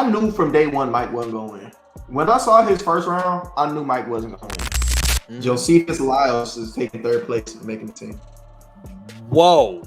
I knew from day one Mike wasn't going to win. When I saw his first round, I knew Mike wasn't going to win. Mm-hmm. Josephus Lyles is taking third place and making the team. Whoa.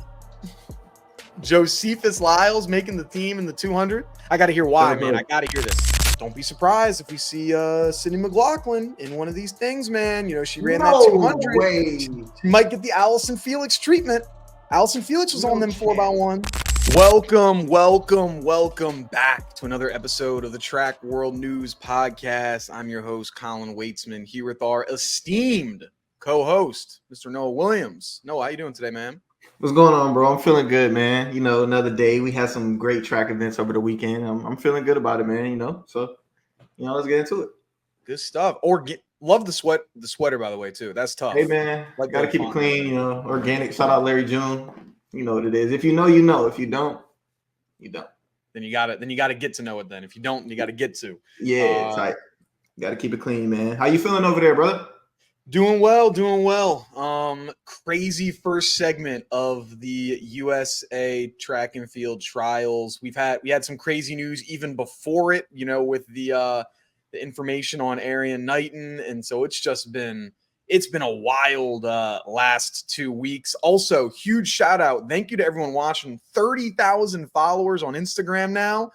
Josephus Lyles making the team in the 200? I got to hear why, man. I got to hear this. Don't be surprised if we see Sydney McLaughlin in one of these things, man. You know, she ran that 200. Way. She might get the Allison Felix treatment. Allison Felix was on them 4x1. Welcome back to another episode of the Track World News Podcast. I'm your host, Colin Waitsman, here with our esteemed co-host, Mr. Noah Williams. Noah, how you doing today, man? What's going on, bro? I'm feeling good, man. You know, another day. We had some great track events over the weekend. I'm feeling good about it, man. You know, so let's get into it. Good stuff. Love the sweater, by the way, too. That's tough. Hey, man, gotta keep it clean. You know, organic. Shout out Larry June. You know what it is. If you know, you know. If you don't, you don't. Then you gotta get to know it. Then if you don't, you gotta get to. Yeah, tight. Gotta keep it clean, man. How you feeling over there, brother? Doing well. Crazy first segment of the USA track and field trials. We had some crazy news even before it, you know, with the information on Arian Knighton, and so it's been a wild last 2 weeks. Also, huge shout out. Thank you to everyone watching. 30,000 followers on Instagram now.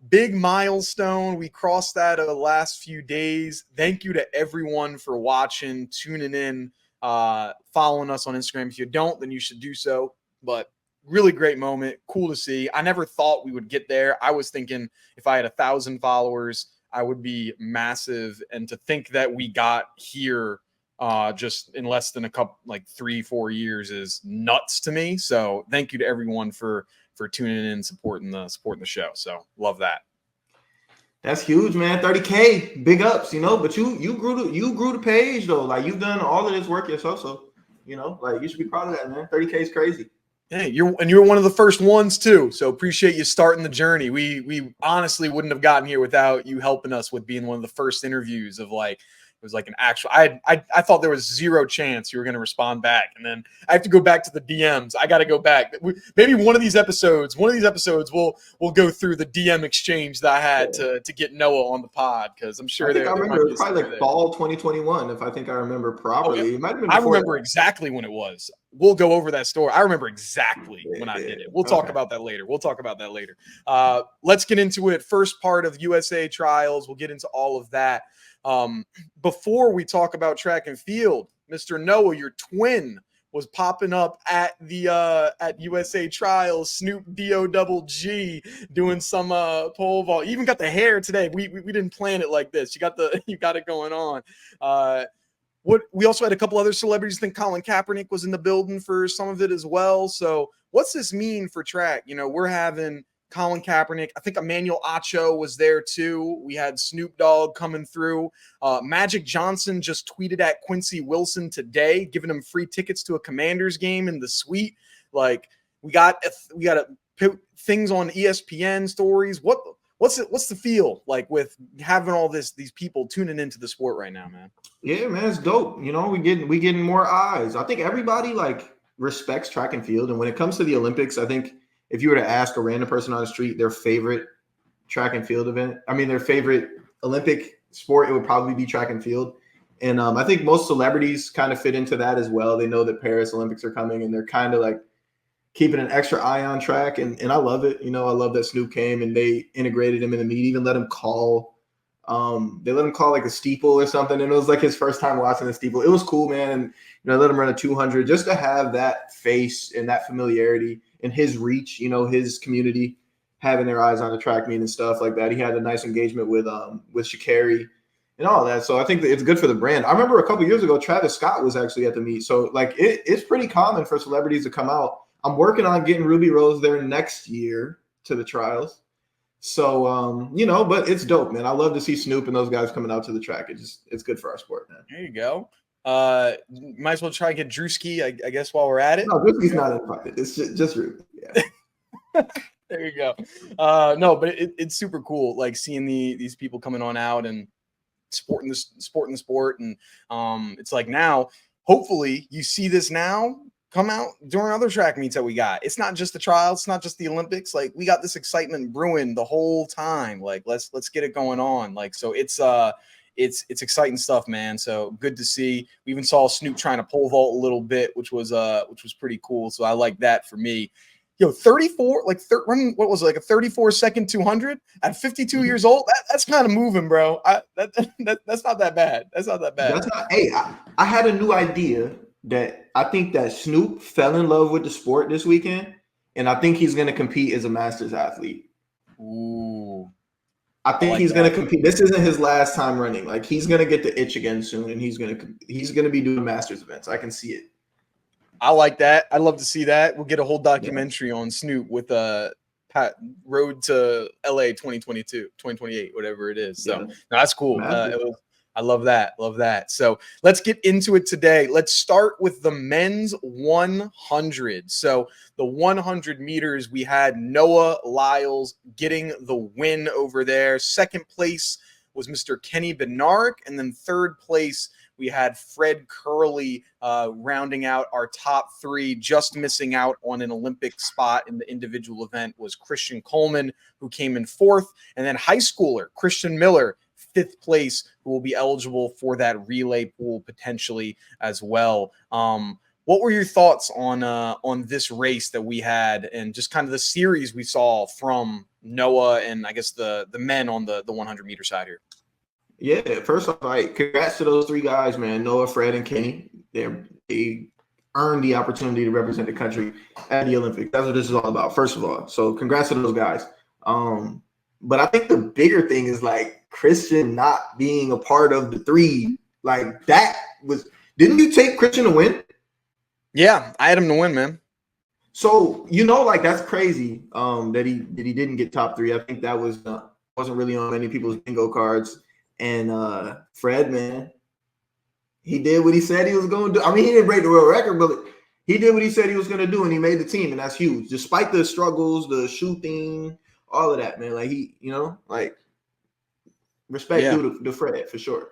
Big milestone. We crossed that over the last few days. Thank you to everyone for watching, tuning in, following us on Instagram. If you don't, then you should do so. But really great moment. Cool to see. I never thought we would get there. I was thinking if I had 1,000 followers, I would be massive. And to think that we got here just in less than 3-4 years is nuts to me. So thank you to everyone for tuning in and supporting the show. So love that. That's huge, man. 30K, big ups, you know. But you grew the page though. Like you've done all of this work yourself, so you know, like you should be proud of that, man. 30K is crazy. Yeah, you're one of the first ones too. So appreciate you starting the journey. We honestly wouldn't have gotten here without you helping us with being one of the first interviews of it was like an actual. I thought there was zero chance you were going to respond back, and then I have to go back to the DMs. I got to go back. Maybe one of these episodes, we'll go through the DM exchange that I had to get Noah on the pod, because I'm sure I remember it was probably like fall 2021, if I think I remember properly. Okay. It might have been. I remember exactly when it was. We'll go over that story. I remember exactly when I did it. We'll talk about that later. Let's get into it. First part of USA trials. We'll get into all of that. Before we talk about track and field, Mr. Noah, your twin was popping up at the at USA trials. Snoop D-O-double-G doing some pole vault. You even got the hair today. We didn't plan it like this. You got it going on. We also had a couple other celebrities. I think Colin Kaepernick was in the building for some of it as well. So what's this mean for track? You know, we're having Colin Kaepernick. I think Emmanuel Acho was there too. We had Snoop Dogg coming through. Magic Johnson just tweeted at Quincy Wilson today, giving him free tickets to a Commanders game in the suite. Like we got things on ESPN stories. What's the feel like with having all these people tuning into the sport right now, man? Yeah, man, it's dope. You know, we getting more eyes. I think everybody respects track and field, and when it comes to the Olympics, I think if you were to ask a random person on the street their favorite track and field event, their favorite Olympic sport, it would probably be track and field. And I think most celebrities kind of fit into that as well. They know that Paris Olympics are coming, and they're kind of keeping an extra eye on track. And I love it. You know, I love that Snoop came and they integrated him in the meet, even let him call. They let him call a steeple or something. And it was his first time watching the steeple. It was cool, man. And, you know, let him run a 200 just to have that face and that familiarity and his reach, you know, his community having their eyes on the track meet and stuff like that. He had a nice engagement with Sha'Carri and all that. So I think that it's good for the brand. I remember a couple years ago, Travis Scott was actually at the meet. So it's pretty common for celebrities to come out. I'm working on getting Ruby Rose there next year to the trials. So, you know, but it's dope, man. I love to see Snoop and those guys coming out to the track. It's good for our sport, man. There you go. Might as well try and get Drewski, I guess, while we're at it. No, Drewski's not invited. It's just Ruby. Yeah. There you go. No, but it's super cool, seeing these people coming on out and sporting the sport. And it's now, hopefully, you see this now. come out during other track meets that we got. It's not just the trials, it's not just the Olympics. Like, we got this excitement brewing the whole time. Like, let's get it going on. Like, so it's exciting stuff, man. So good to see. We even saw Snoop trying to pole vault a little bit, which was pretty cool. So I like that for me. 34, running, what was it, like a 34-second 200 at 52 years old? That's kind of moving, bro. That's not that bad. That's not that bad. Hey, I had a new idea that I think that Snoop fell in love with the sport this weekend, and I think he's going to compete as a Masters athlete. Ooh. I think he's going to compete. This isn't his last time running. Like, he's going to get the itch again soon, and he's going to be doing Masters events. I can see it. I like that. I'd love to see that. We'll get a whole documentary on Snoop with Road to LA 2028, whatever it is. So no, that's cool. I love that. Love that. So let's get into it today. Let's start with the men's 100. So the 100 meters, we had Noah Lyles getting the win over there. Second place was Mr. Kenny Bednarek, and then third place we had Fred Kerley rounding out our top three. Just missing out on an Olympic spot in the individual event was Christian Coleman, who came in fourth, and then high schooler Christian Miller, fifth place, who will be eligible for that relay pool potentially as well. What were your thoughts on this race that we had, and just kind of the series we saw from Noah and I guess the men on the 100 meter side here? Yeah, first off, congrats to those three guys, man. Noah, Fred, and Kenny. They earned the opportunity to represent the country at the Olympics. That's what this is all about, first of all. So congrats to those guys. But I think the bigger thing is like Christian not being a part of the three. Like, that was – didn't you take Christian to win? Yeah, I had him to win, man. So, that's crazy that he didn't get top three. I think that wasn't really on many people's bingo cards. And Fred, man, he did what he said he was going to do. I mean, he didn't break the world record, but he did what he said he was going to do, and he made the team, and that's huge. Despite the struggles, the shooting, all of that, man. Like, respect due to Fred for sure.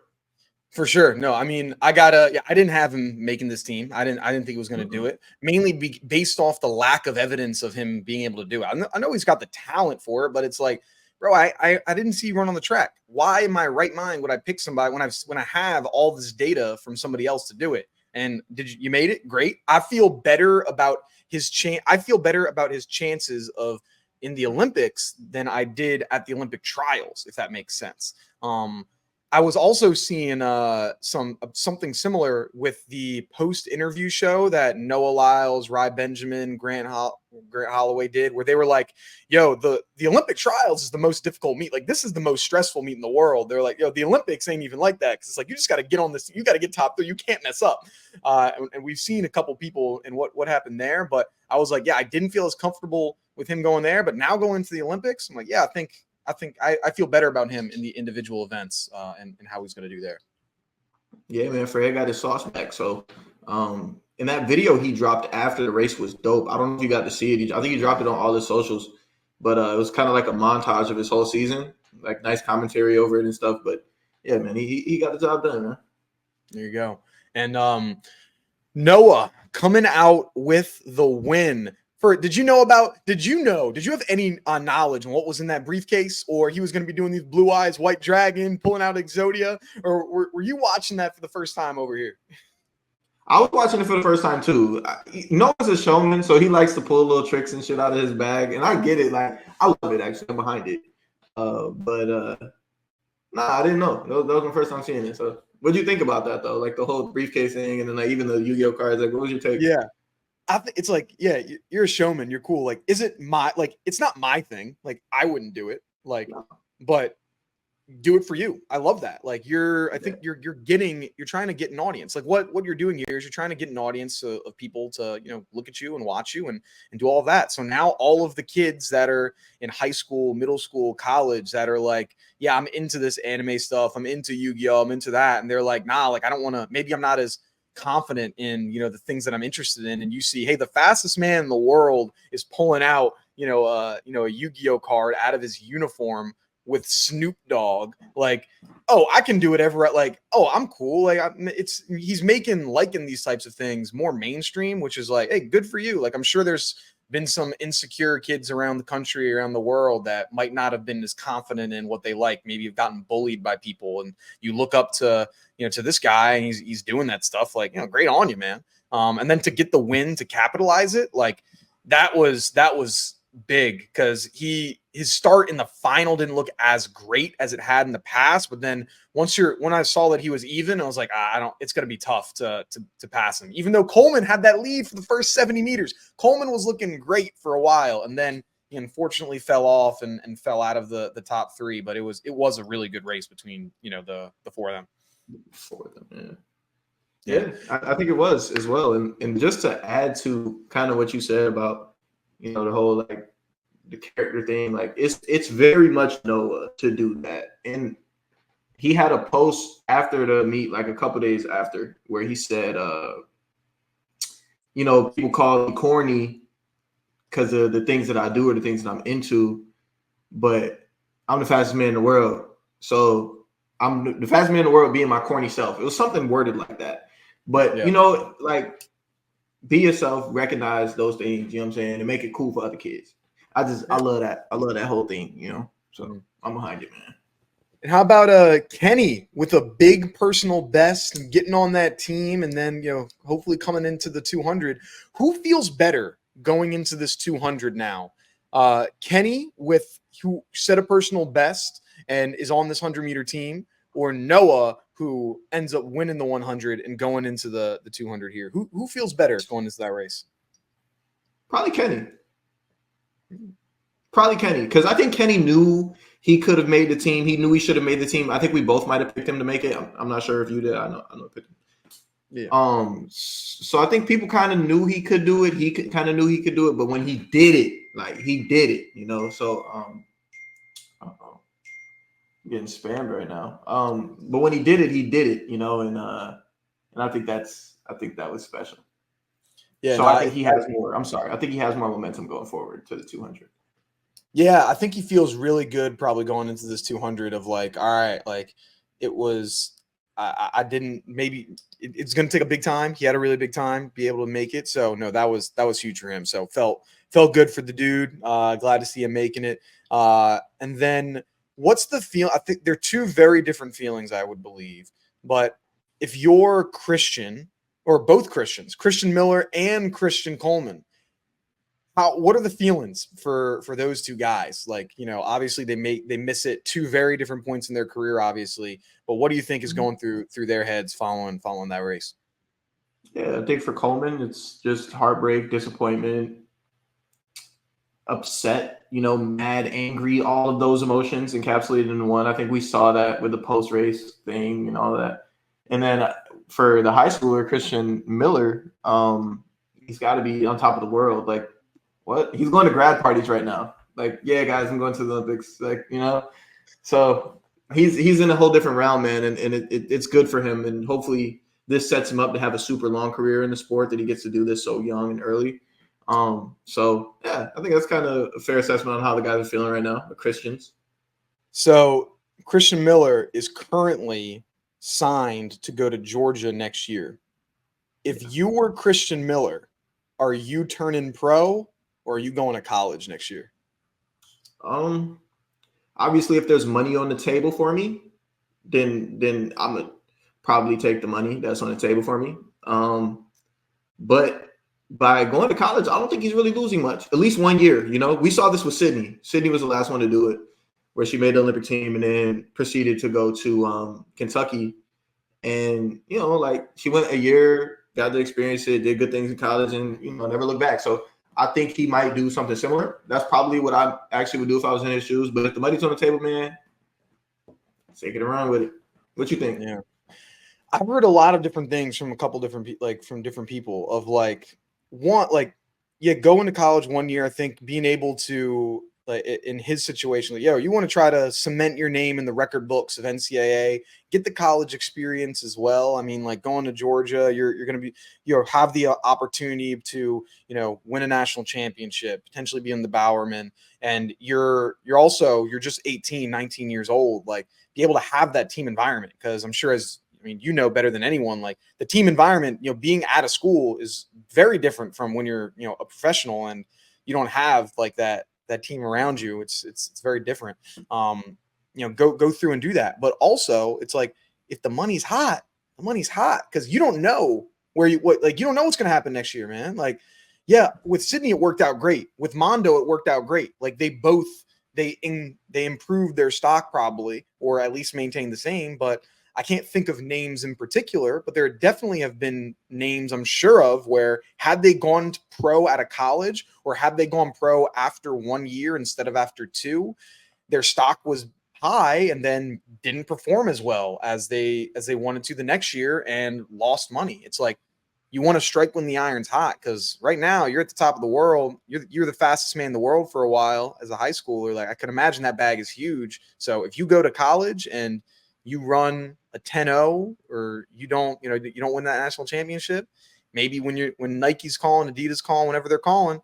For sure. No, I mean, I didn't have him making this team. I didn't think he was going to do it, mainly based off the lack of evidence of him being able to do it. I know he's got the talent for it, but it's like, bro, I didn't see you run on the track. Why in my right mind would I pick somebody when I have all this data from somebody else to do it? And you made it? Great. I feel better about his chances of in the Olympics than I did at the Olympic trials, if that makes sense. I was also seeing something similar with the post-interview show that Noah Lyles, Rai Benjamin, Grant Holloway did, where they were like, yo, the Olympic trials is the most difficult meet. Like, this is the most stressful meet in the world. They're like, yo, the Olympics ain't even like that. Because it's like, you just got to get on this. You got to get top three. You can't mess up. And we've seen a couple people and what happened there. But I was like, yeah, I didn't feel as comfortable with him going there. But now going to the Olympics, I'm like, yeah, I feel better about him in the individual events and how he's going to do there. Yeah, man, Fred got his sauce back. So in that video he dropped after the race was dope. I don't know if you got to see it. I think he dropped it on all his socials, but it was kind of like a montage of his whole season, like nice commentary over it and stuff. But yeah, man, he got the job done, man. There you go. And Noah coming out with the win. Did you have any knowledge on what was in that briefcase, or he was going to be doing these Blue Eyes White Dragon, pulling out Exodia, or were you watching that for the first time over here? I was watching it for the first time too. Noah's a showman, so he likes to pull little tricks and shit out of his bag, and I get it. Like, I love it, actually. I'm behind it. I didn't know. That was my first time seeing it. So what do you think about that, though? Like, the whole briefcase thing, and then like even the Yu-Gi-Oh cards. Like, what was your take? Yeah. I think it's like, yeah, you're a showman. You're cool. Like, it's not my thing. Like, I wouldn't do it. Like, but do it for you. I love that. Like, you're trying to get an audience. Like, what you're doing here is you're trying to get an audience of people to, look at you and watch you and do all of that. So now all of the kids that are in high school, middle school, college that are like, yeah, I'm into this anime stuff. I'm into Yu-Gi-Oh. I'm into that. And they're like, nah, like, I don't want to, maybe I'm not as confident in the things that I'm interested in, and you see, hey, the fastest man in the world is pulling out a Yu-Gi-Oh card out of his uniform with Snoop Dogg. Like, oh, I can do whatever. Like, oh, I'm cool. Like, he's liking these types of things more mainstream, which is like, hey, good for you. Like, I'm sure there's been some insecure kids around the country, around the world that might not have been as confident in what they like. Maybe have gotten bullied by people, and you look up to, to this guy, and he's doing that stuff. Like, great on you, man. And then to get the win, to capitalize it, like that was big, because his start in the final didn't look as great as it had in the past. But then when I saw that he was even, I was like, it's going to be tough to pass him. Even though Coleman had that lead for the first 70 meters, Coleman was looking great for a while, and then he unfortunately fell off and fell out of the top three. But it was a really good race between the four of them. Yeah, I think it was as well. And just to add to kind of what you said about the whole like the character thing, like it's very much Noah to do that. And he had a post after the meet, like a couple days after, where he said, people call me corny because of the things that I do or the things that I'm into, but I'm the fastest man in the world. So I'm the fastest man in the world being my corny self. It was something worded like that. But, like, be yourself, recognize those things, you know what I'm saying, and make it cool for other kids. I love that. I love that whole thing, So I'm behind it, man. And how about Kenny with a big personal best and getting on that team, and then, hopefully coming into the 200. Who feels better going into this 200 now? Kenny, who set a personal best and is on this 100-meter team, or Noah, who ends up winning the 100 and going into the 200 here? Who feels better going into that race? Probably Kenny. Because I think Kenny knew he could have made the team. He knew he should have made the team. I think we both might have picked him to make it. I'm not sure if you did. I know I picked him. Yeah. So I think people kind of knew he could do it. He kind of knew he could do it, but when he did it, like he did it, So I'm getting spammed right now. But when he did it, and I think that was special. Yeah. So I think he has more. I'm sorry. I think he has more momentum going forward to the 200. Yeah, I think he feels really good probably going into this 200 of like, all right, like it was. I didn't. Maybe it's going to take a big time. He had a really big time, be able to make it. So no, that was huge for him. So felt good for the dude. Glad to see him making it. And then what's the feel? I think they're two very different feelings, I would believe. But if you're Christian, or both Christians, Christian Miller and Christian Coleman, what are the feelings for those two guys? Like, obviously they miss it, two very different points in their career, obviously. But what do you think is going through their heads following that race? Yeah, I think for Coleman, it's just heartbreak, disappointment, upset, mad, angry, all of those emotions encapsulated in one. I think we saw that with the post-race thing and all that. And then for the high schooler, Christian Miller, he's got to be on top of the world. Like, what? He's going to grad parties right now. Like, yeah, guys, I'm going to the Olympics. Like, so he's in a whole different realm, man. And it's good for him. And hopefully this sets him up to have a super long career in the sport, that he gets to do this so young and early. So yeah, I think that's kind of a fair assessment on how the guys are feeling right now, the Christians. So Christian Miller is currently signed to go to Georgia next year. If you were Christian Miller, are you turning pro, or are you going to college next year? Obviously, if there's money on the table for me, then I'm gonna probably take the money that's on the table for me. But by going to college, I don't think he's really losing much. At least 1 year, We saw this with Sydney. Sydney was the last one to do it, where she made the Olympic team and then proceeded to go to Kentucky. And, like she went a year, got to experience it, did good things in college, and, never looked back. So I think he might do something similar. That's probably what I actually would do if I was in his shoes. But if the money's on the table, man, take it around with it. What you think? Yeah. I've heard a lot of different things from a couple different from different people of going to college 1 year. I think being able to like in his situation, like, yo, you want to try to cement your name in the record books of NCAA, get the college experience as well. I mean, like going to Georgia, you're going to be, have the opportunity to, win a national championship, potentially be in the Bowerman. And you're just 18, 19 years old, like be able to have that team environment. Cause I'm sure better than anyone, like the team environment, being at a school is very different from when you're, a professional and you don't have like that team around you. It's very different. Go through and do that. But also it's like, if the money's hot, because you don't know you don't know what's going to happen next year, man. Like, yeah, with Sydney, it worked out great. With Mondo, it worked out great. Like they improved their stock probably, or at least maintained the same, but I can't think of names in particular, but there definitely have been names I'm sure of where had they gone pro out of college or had they gone pro after 1 year instead of after 2, their stock was high and then didn't perform as well as they wanted to the next year and lost money. It's like, you want to strike when the iron's hot, because right now you're at the top of the world. You're the fastest man in the world for a while as a high schooler. Like, I can imagine that bag is huge. So if you go to college and you run a 10-0 or you don't win that national championship, maybe when Nike's calling, Adidas calling, whenever they're calling,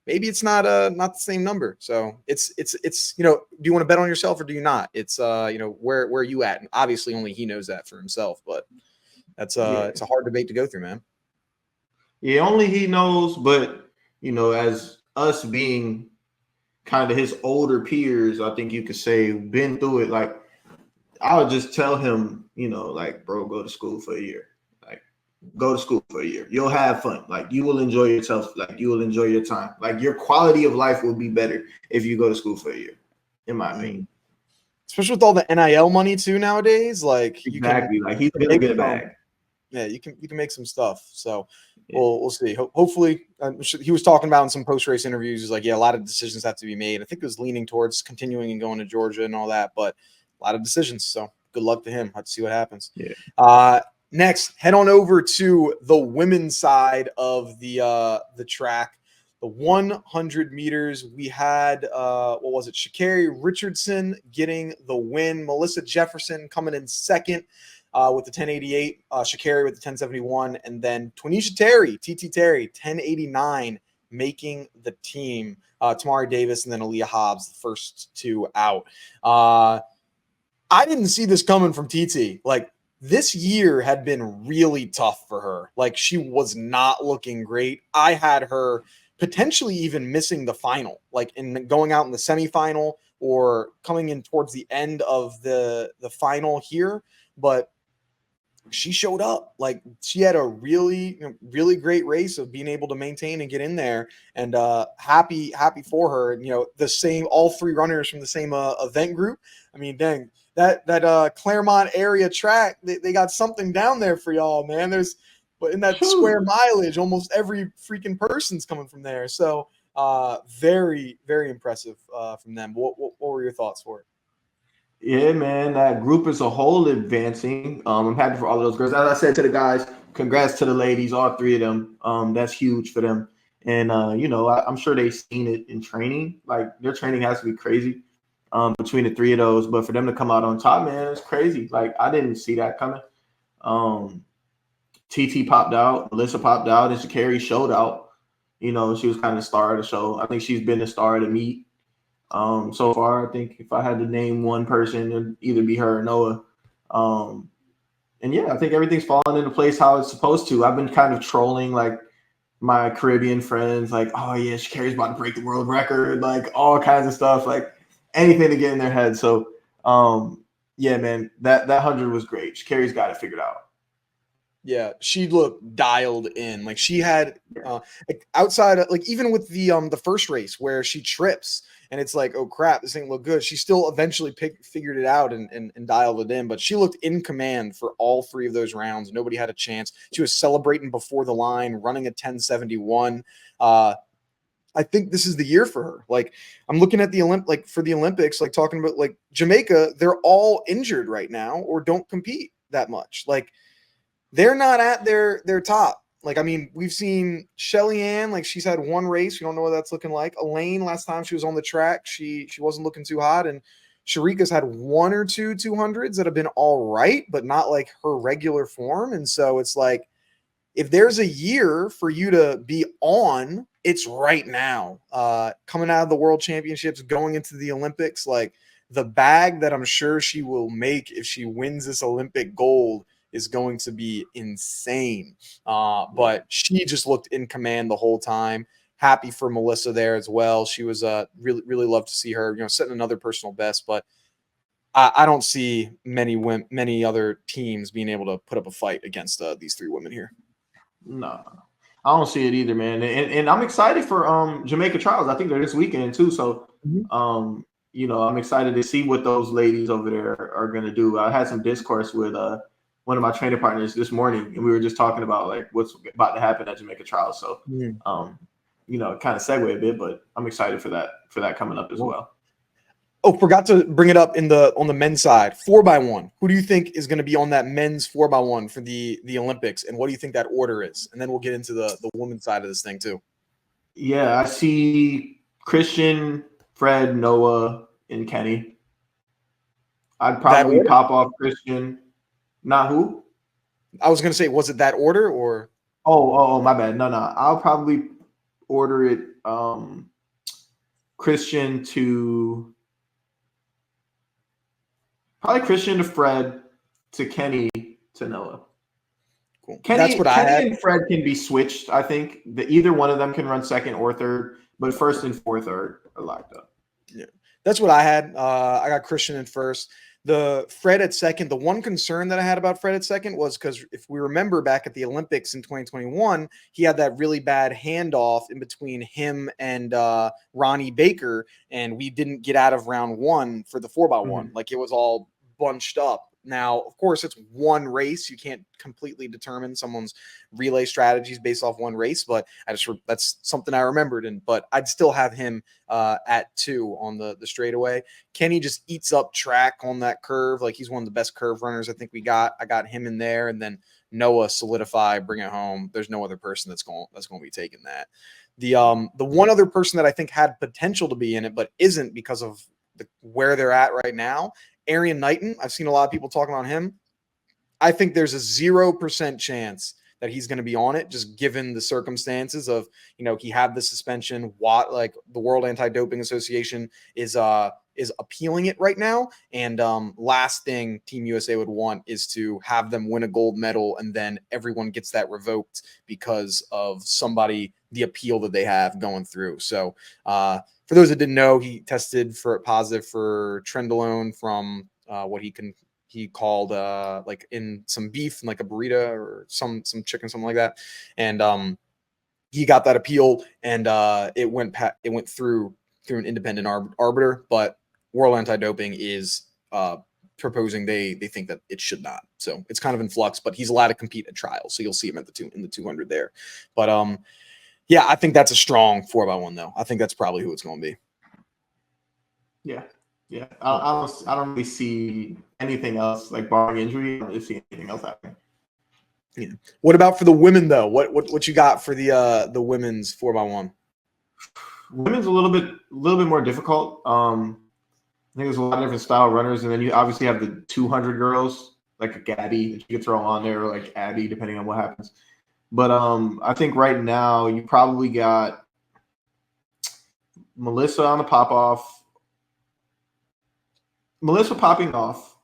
maybe it's not the same number. So it's do you want to bet on yourself or do you not? It's where are you at? And obviously only he knows that for himself, but it's a hard debate to go through, man. Yeah, only he knows, but as us being kind of his older peers, I think you could say been through it. Like, I would just tell him, like, bro, go to school for a year. Like, go to school for a year. You'll have fun. Like, you will enjoy yourself. Like, you will enjoy your time. Like, your quality of life will be better if you go to school for a year, in my opinion. Especially with all the NIL money too nowadays. Like, exactly. Like, he's gonna get a bag. Yeah, you can make some stuff. So we'll see. Hopefully, he was talking about in some post-race interviews. He's like, yeah, a lot of decisions have to be made. I think it was leaning towards continuing and going to Georgia and all that, but a lot of decisions. So good luck to him. Let's see what happens. Yeah. Next, head on over to the women's side of the track. The 100 meters, we had, Sha'Carri Richardson getting the win. Melissa Jefferson coming in second with the 1088. Sha'Carri with the 1071. And then Twanisha Terry, TT Terry, 1089, making the team. Tamari Davis and then Aaliyah Hobbs, the first 2 out. I didn't see this coming from TT. Like, this year had been really tough for her. Like, she was not looking great. I had her potentially even missing the final, like in going out in the semifinal or coming in towards the end of the final here. But she showed up. Like, she had a really, really great race of being able to maintain and get in there, and happy for her. All 3 runners from the same event group. I mean, dang, that Claremont area track, they got something down there for y'all, man. But in that square mileage, almost every freaking person's coming from there. So very, very impressive from them. What were your thoughts for it? Yeah, man, that group as a whole advancing. I'm happy for all of those girls. As I said to the guys, congrats to the ladies, all 3 of them. That's huge for them. And, I'm sure they've seen it in training. Like, their training has to be crazy between the 3 of those. But for them to come out on top, man, it's crazy. Like, I didn't see that coming. TT popped out, Melissa popped out, and Sha'Carri showed out. She was kind of the star of the show. I think she's been the star of the meet. So far, I think if I had to name one person, it'd either be her or Noah. And yeah, I think everything's falling into place how it's supposed to. I've been kind of trolling like my Caribbean friends, like, oh yeah, Sha'Carri's about to break the world record, like all kinds of stuff, like anything to get in their head. So yeah, man, that 100 was great. Sha'Carri's got it figured out. Yeah, she looked dialed in. Like, she had like outside of, like, even with the first race where she trips and it's like, oh crap, this ain't look good. She still eventually figured it out and dialed it in. But she looked in command for all 3 of those rounds. Nobody had a chance. She was celebrating before the line, running a 1071. I think this is the year for her. Like, I'm looking at for the Olympics, like talking about like Jamaica, they're all injured right now or don't compete that much. Like, they're not at their top. Like, I mean, we've seen Shelly Ann, like she's had one race. We don't know what that's looking like. Elaine, last time she was on the track, she wasn't looking too hot. And Sharika's had one or two 200s that have been all right, but not like her regular form. And so it's like, if there's a year for you to be on, it's right now. Coming out of the World Championships, going into the Olympics, like the bag that I'm sure she will make if she wins this Olympic gold is going to be insane. But she just looked in command the whole time. Happy for Melissa there as well. She was really, really love to see her, setting another personal best. But I don't see many other teams being able to put up a fight against these three women here. No, I don't see it either, man. And I'm excited for Jamaica trials. I think they're this weekend too. So I'm excited to see what those ladies over there are gonna do. I had some discourse with one of my training partners this morning, and we were just talking about like what's about to happen at Jamaica trials. So kind of segue a bit, but I'm excited for that coming up as well. Oh, forgot to bring it up on the men's side. 4x1. Who do you think is going to be on that men's 4x1 for the Olympics, and what do you think that order is? And then we'll get into the women's side of this thing too. Yeah, I see Christian, Fred, Noah, and Kenny. I'd probably pop off Christian. Not who? I was going to say, was it that order or? Oh, my bad. No. I'll probably order it Christian to Fred to Kenny to Noah. Cool. Kenny and Fred can be switched. I think that either one of them can run second or third, but first and fourth are locked up. Yeah, that's what I had. I got Christian in first. The Fred at second. The one concern that I had about Fred at second was because if we remember back at the Olympics in 2021, he had that really bad handoff in between him and Ronnie Baker, and we didn't get out of round one for the 4x1. Like it was all bunched up. Now, of course, it's one race. You can't completely determine someone's relay strategies based off one race, but that's something I remembered. But I'd still have him at 2 on the straightaway. Kenny just eats up track on that curve. Like he's one of the best curve runners I think we got. I got him in there, and then Noah solidify, bring it home. There's no other person that's going to be taking that. The one other person that I think had potential to be in it, but isn't because of where they're at right now, Arian Knighton. I've seen a lot of people talking on him. I think there's a 0% chance that he's going to be on it, just given the circumstances of, he had the suspension. Like the World Anti-Doping Association is appealing it right now. And last thing Team USA would want is to have them win a gold medal and then everyone gets that revoked because of the appeal that they have going through. So for those that didn't know, he tested positive for trenbolone from what he called like in some beef and like a burrito or some chicken, something like that. And he got that appeal, and it went through an independent arbiter, but World Anti-Doping is proposing they think that it should not. So it's kind of in flux, but he's allowed to compete at trials. So you'll see him in the 200 there. But yeah, I think that's a strong 4x1 though. I think that's probably who it's going to be. Yeah. I don't really see anything else, like barring injury. I don't really see anything else happening. Yeah. What about for the women though? What you got for the women's 4x1? Women's a little bit more difficult. I think there's a lot of different style runners, and then you obviously have the 200 girls like a Gabby that you could throw on there, or like Abby, depending on what happens. But I think right now you probably got Melissa on the pop-off. Melissa popping off.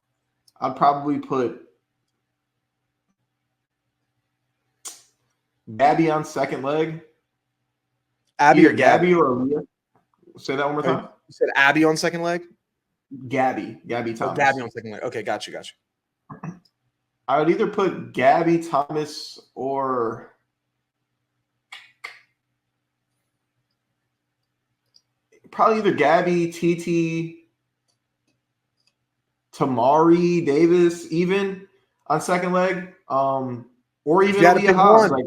I'd probably put Gabby on second leg. Abby or Gabby or Aaliyah. Say that one more time. You said Abby on second leg? Gabby Thomas. Oh, Gabby on second leg. Okay, got you. I would either put Gabby Thomas or probably either Gabby, TT, Tamari, Davis, even on second leg, or even Aaliyah Haas. Like,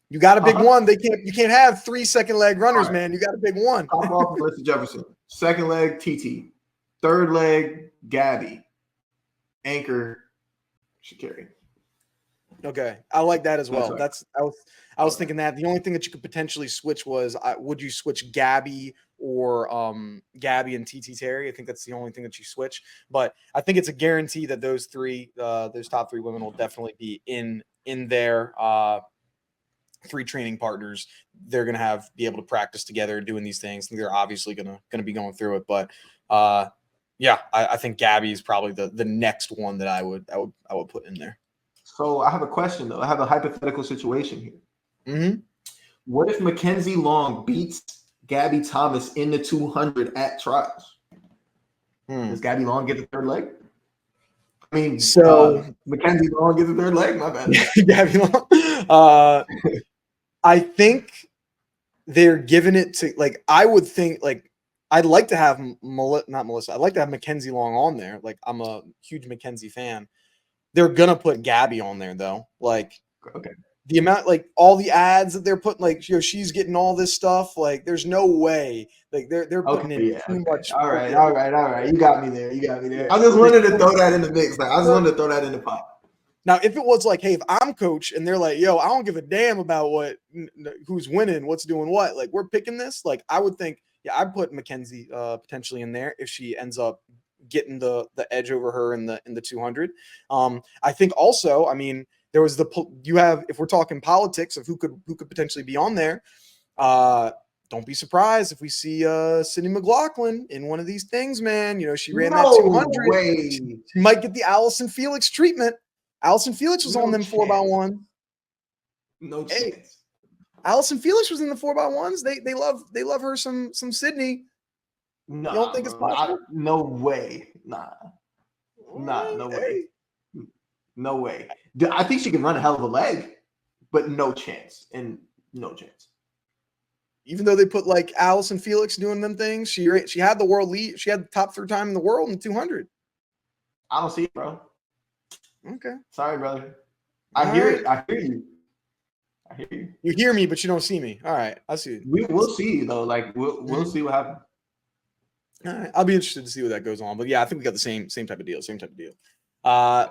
you got a big one. You can't have 3 second leg runners, right, man. You got a big one. Top off Melissa Jefferson. Second leg, TT. Third leg, Gabby. Anchor, Sha'Carri. Okay, I like that as well. Right. I was thinking that the only thing that you could potentially switch was would you switch Gabby or Gabby and TT Terry? I think that's the only thing that you switch. But I think it's a guarantee that those top three women will definitely be in their three training partners. They're gonna be able to practice together doing these things. They're obviously gonna be going through it, but yeah, I think Gabby is probably the next one that I would put in there. So I have a question though. I have a hypothetical situation here. Mm-hmm. What if Mackenzie Long beats Gabby Thomas in the 200 at trials? Does Gabby Long get the third leg? I mean, Mackenzie Long gets the third leg. My bad. Gabby Long. I think they're giving it to I would think I'd like to have not Melissa. I'd like to have Mackenzie Long on there. I'm a huge Mackenzie fan. They're gonna put Gabby on there though. Okay. The amount, all the ads that they're putting, she's getting all this stuff. There's no way. They're putting in too much. All right. You got me there. Yeah. I just wanted to throw that in the mix. I just wanted to throw that in the pot. Now, if it was hey, if I'm coach and they're yo, I don't give a damn about who's winning, what's doing what. We're picking this. I would think, yeah, I'd put Mackenzie potentially in there if she ends up getting the edge over her in the 200. I think also, I mean, there was if we're talking politics of who could potentially be on there, don't be surprised if we see Sydney McLaughlin in one of these things, man. She ran that 200. Way. She might get the Allison Felix treatment. Allison Felix was on them 4x1. No chance. Hey, Allison Felix was in the 4x1s. They love her some Sydney. No, you don't think it's possible? No way. Nah, no way. No way. I think she can run a hell of a leg, but no chance. Even though they put Allison Felix doing them things, she had the world lead. She had the top 3 time in the world in 200. I don't see it, bro. Okay. Sorry, brother. I hear it. I hear you. You hear me, but you don't see me. All right. I see you. We'll see you though. We'll see what happens. All right. I'll be interested to see what that goes on. But yeah, I think we got the same type of deal.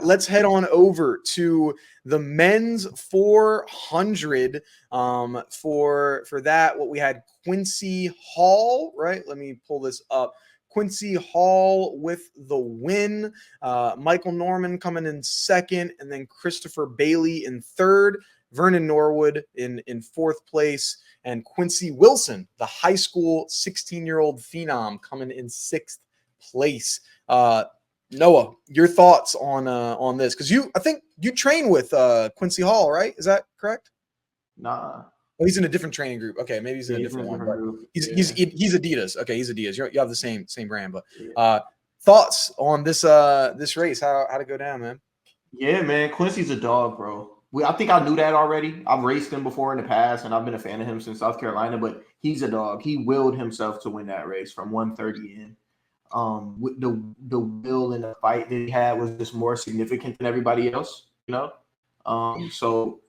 Let's head on over to the men's 400. For that, what we had Quincy Hall, right? Let me pull this up. Quincy Hall with the win. Michael Norman coming in second, and then Christopher Bailey in third. Vernon Norwood in fourth place, and Quincy Wilson, the high school 16-year-old phenom, coming in sixth place. Noah, your thoughts on this? Because I think you train with Quincy Hall, right? Is that correct? Nah. Oh, he's in a different training group. Okay, maybe he's in a different one. He's Adidas. Okay, he's Adidas. You have the same brand, but thoughts on this race? How'd it go down, man? Yeah, man, Quincy's a dog, bro. I think I knew that already. I've raced him before in the past, and I've been a fan of him since South Carolina. But he's a dog. He willed himself to win that race from 130 in. With the will and the fight that he had was just more significant than everybody else, so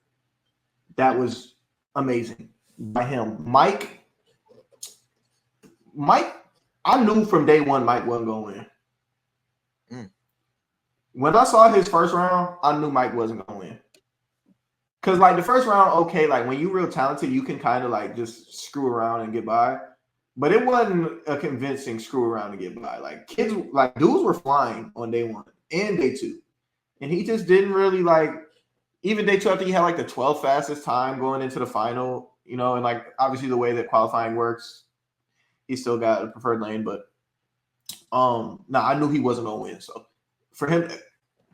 that was amazing by him. Mike, I knew from day one Mike wasn't going to win. When I saw his first round, I knew Mike wasn't going to win. Because the first round, okay, when you're real talented, you can kind of just screw around and get by. But it wasn't a convincing screw around to get by. Kids, dudes were flying on day one and day two. And he just didn't really even day two, I think he had the 12th fastest time going into the final, and obviously the way that qualifying works, he still got a preferred lane. But I knew he wasn't going to win. So for him,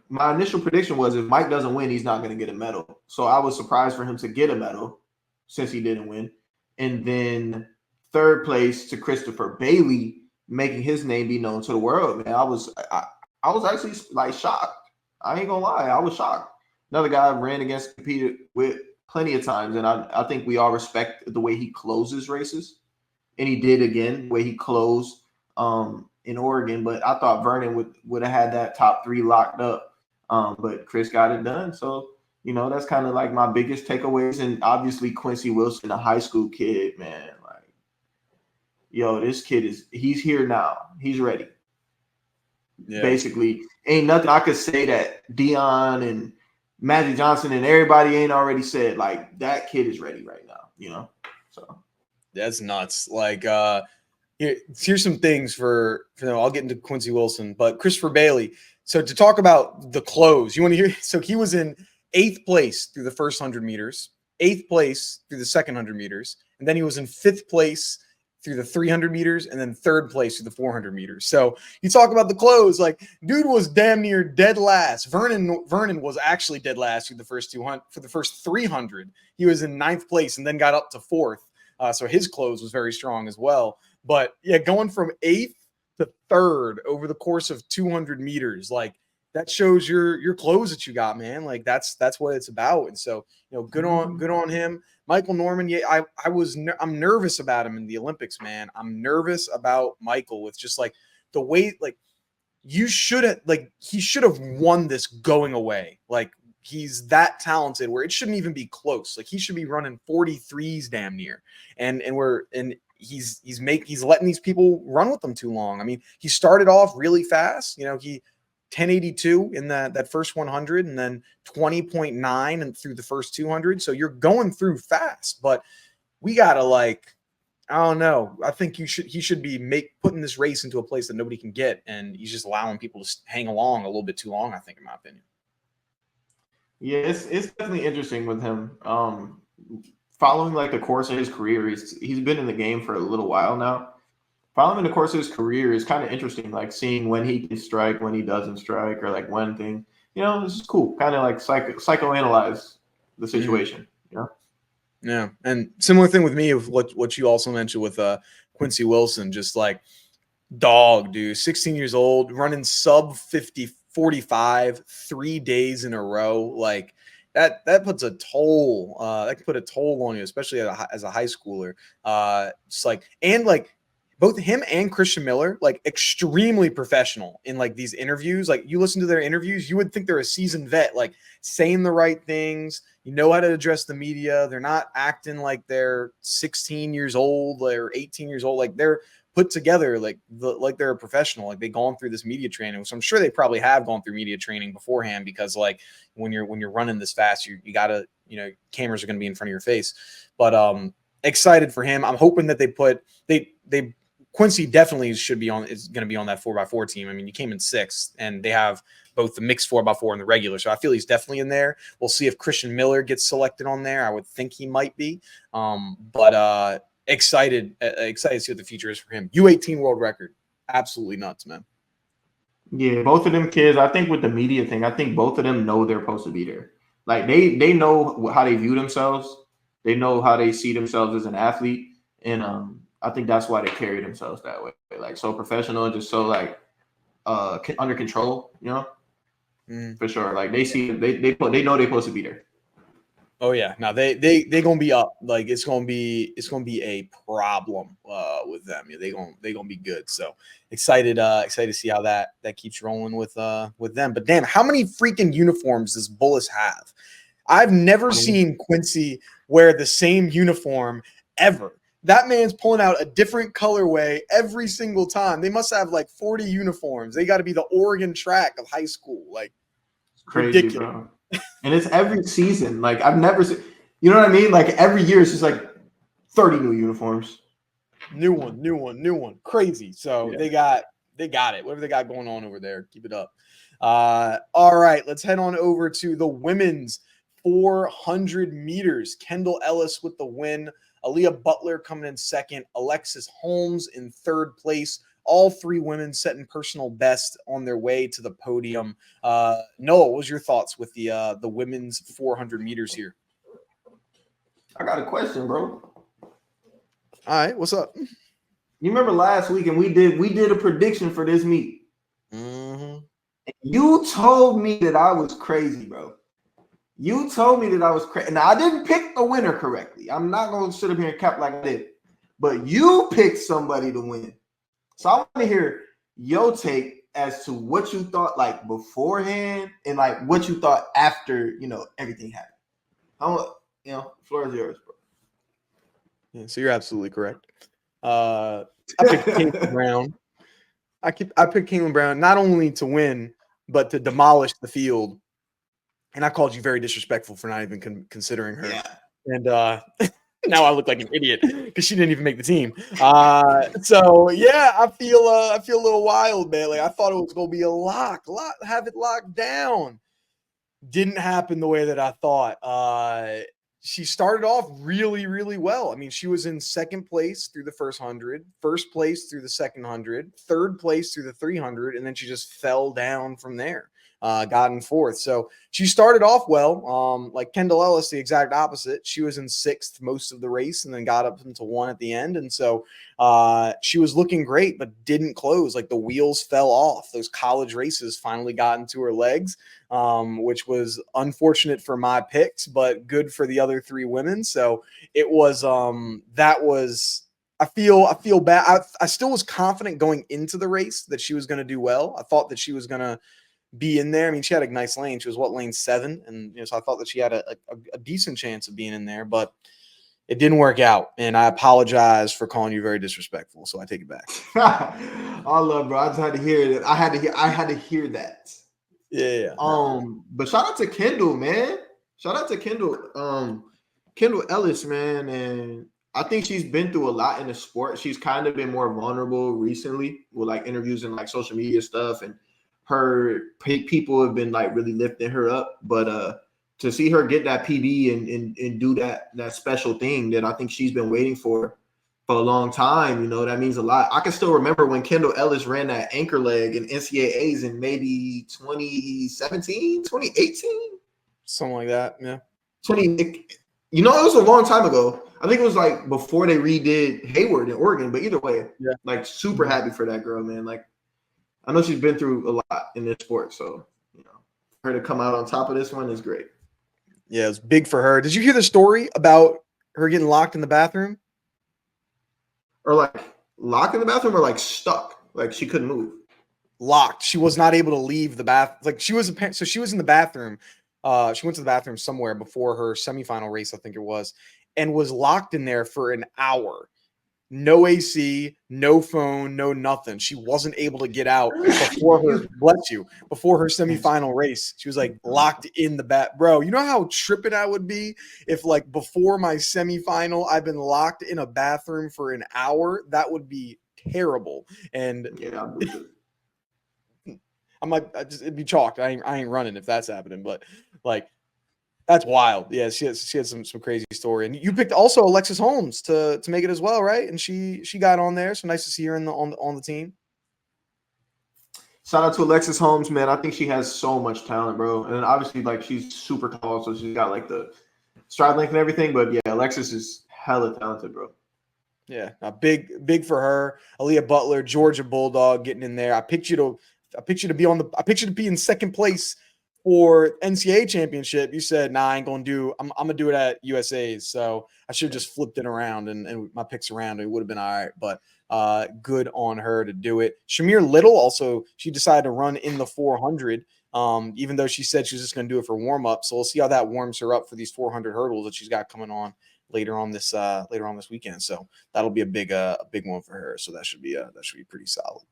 my initial prediction was if Mike doesn't win, he's not going to get a medal. So I was surprised for him to get a medal since he didn't win. And then third place to Christopher Bailey, making his name be known to the world, man. I was actually shocked. I ain't gonna lie, I was shocked. Another guy I ran against, competed with plenty of times, and I think we all respect the way he closes races. And he did again, the way he closed in Oregon. But I thought Vernon would have had that top 3 locked up. But Chris got it done. So, that's kind of my biggest takeaways. And obviously Quincy Wilson, a high school kid, man. This kid he's here now. He's ready. Yeah. Basically, ain't nothing I could say that Dion and Magic Johnson and everybody ain't already said like that kid is ready right now, you know? So that's nuts. Like, here's some things for I'll get into Quincy Wilson, but Christopher Bailey. So to talk about the close, you want to hear? So he was in 8th place through the first 100 meters, 8th place through the second 100 meters, and then he was in 5th place through the 300 meters, and then 3rd place through the 400 meters. So you talk about the close, like dude was damn near dead last. Vernon was actually dead last through the first 200. For the first 300, he was in 9th place and then got up to 4th. So his close was very strong as well. But yeah, going from 8th to 3rd over the course of 200 meters, like that shows your close that you got, man. Like that's what it's about. And so, good on him. Michael Norman. Yeah, I'm nervous about him in the Olympics, man. I'm nervous about Michael with just like the way, like he should have won this going away. Like he's that talented where it shouldn't even be close. Like he should be running 43s damn near. And he's letting these people run with them too long. I mean, he started off really fast. He 1082 in that first 100 and then 20.9 and through the first 200. So you're going through fast, but we gotta I don't know. I think he should be putting this race into a place that nobody can get, and he's just allowing people to hang along a little bit too long, I think, in my opinion. Yeah, it's definitely interesting with him. Following like the course of his career, he's been in the game for a little while now. Following the course of his career is kind of interesting, like seeing when he can strike, when he doesn't strike, or like one thing. This is cool. Kind of like psychoanalyze the situation. Yeah, and similar thing with me of what you also mentioned with Quincy Wilson, just like dog, dude, 16 years old, running sub 45 3 days in a row, like that puts a toll. That can put a toll on you, especially as a high schooler. Just like both him and Christian Miller, like extremely professional in like these interviews. Like you listen to their interviews, you would think they're a seasoned vet, like saying the right things. You know how to address the media. They're not acting like they're 16 years old or 18 years old. Like they're put together, like they're a professional. Like they've gone through this media training. So I'm sure they probably have gone through media training beforehand, because like when you're running this fast, you gotta, cameras are going to be in front of your face. But excited for him. I'm hoping that they Quincy definitely is going to be on that 4x4 team. I mean, you came in 6th, and they have both the mixed 4x4 and the regular. So I feel he's definitely in there. We'll see if Christian Miller gets selected on there. I would think he might be. But excited to see what the future is for him. U18 world record. Absolutely nuts, man. Yeah, both of them kids, I think with the media thing, I think both of them know they're supposed to be there. Like they know how they view themselves. They know how they see themselves as an athlete. And I think that's why they carry themselves that way. Like so professional and just so like under control, for sure. Like they see they know they're supposed to be there. Oh yeah, now they gonna be up. Like it's gonna be a problem with them. Yeah, they gonna be good. So excited to see how that keeps rolling with them. But damn, how many freaking uniforms does Bullis have? I've never seen Quincy wear the same uniform ever. That man's pulling out a different colorway every single time. They must have like 40 uniforms. They got to be the Oregon track of high school. Like it's crazy, ridiculous. Bro. And it's every season. Like I've never seen, you know what I mean? Like every year it's just like 30 new uniforms. New one. Crazy. So yeah. They got it. Whatever they got going on over there, keep it up. All right, let's head on over to the women's 400 meters. Kendall Ellis with the win. Aaliyah Butler coming in 2nd. Alexis Holmes in 3rd place. All 3 women setting personal best on their way to the podium. Noah, what was your thoughts with the women's 400 meters here? I got a question, bro. All right, what's up? You remember last week and we did a prediction for this meet. Mm-hmm. You told me that I was crazy, bro. You told me that I was crazy. Now, I didn't pick the winner correctly. I'm not going to sit up here and cap like I did. But you picked somebody to win. So I want to hear your take as to what you thought like beforehand and like what you thought after, everything happened. I want, floor is yours, bro. Yeah, so you're absolutely correct. I picked Caitlin Brown. I picked Caitlin Brown not only to win, but to demolish the field And I called you very disrespectful for not even considering her. Yeah. And now I look like an idiot because she didn't even make the team. So yeah, I feel a little wild, man. Like I thought it was gonna be a lock, have it locked down. Didn't happen the way that I thought. She started off really, really well. I mean, she was in second place through the first 100, first place through the second 100, third place through the 300, and then she just fell down from there. Got in fourth. So she started off well. Like Kendall Ellis, the exact opposite. She was in sixth most of the race and then got up into one at the end. And so she was looking great, but didn't close. Like the wheels fell off. Those college races finally got into her legs, which was unfortunate for my picks, but good for the other three women. So it was I feel bad. I still was confident going into the race that she was going to do well. I thought that she was going to be in there. I mean, she had a nice lane. She was lane 7, and so I thought that she had a decent chance of being in there, but it didn't work out. And I apologize for calling you very disrespectful. So I take it back. I love, bro. I just had to hear it. I had to hear that. Yeah. But shout out to Kendall, man. Shout out to Kendall. Kendall Ellis, man, and I think she's been through a lot in the sport. She's kind of been more vulnerable recently with like interviews and like social media stuff, and her people have been like really lifting her up. But to see her get that PB and do that special thing that I think she's been waiting for a long time, that means a lot. I can still remember when Kendall Ellis ran that anchor leg in NCAAs in maybe 2017, 2018, something like that. Yeah. It was a long time ago. I think it was like before they redid Hayward in Oregon, but either way, yeah, like super happy for that girl, man. Like I know she's been through a lot in this sport, so her to come out on top of this one is great. Yeah, it was big for her. Did you hear the story about her getting locked in the bathroom? Or like locked in the bathroom, or like stuck, like she couldn't move. Locked. She was not able to leave the bath. Like she was in the bathroom. She went to the bathroom somewhere before her semifinal race, I think it was, and was locked in there for an hour. No AC, no phone, no nothing. She wasn't able to get out before her semifinal race. She was like locked in the bath. Bro, you know how tripping I would be if like before my semifinal, I've been locked in a bathroom for an hour? That would be terrible. And yeah, it'd be chalked. I ain't running if that's happening, but like that's wild. Yeah, she had some crazy story. And you picked also Alexis Holmes to make it as well, right? And she got on there. So nice to see her on the team. Shout out to Alexis Holmes, man. I think she has so much talent, bro. And obviously, like she's super tall, so she's got like the stride length and everything. But yeah, Alexis is hella talented, bro. Yeah, big for her. Aaliyah Butler, Georgia Bulldog, getting in there. I picked you to be in second place for NCAA championship. You said, nah, I ain't gonna do. I'm gonna do it at USA's. So I should have just flipped it around and my picks around. It would have been all right, but good on her to do it. Shamir Little also, she decided to run in the 400. Even though she said she was just gonna do it for warm up. So we'll see how that warms her up for these 400 hurdles that she's got coming on later on this weekend. So that'll be a big one for her. So that should be pretty solid.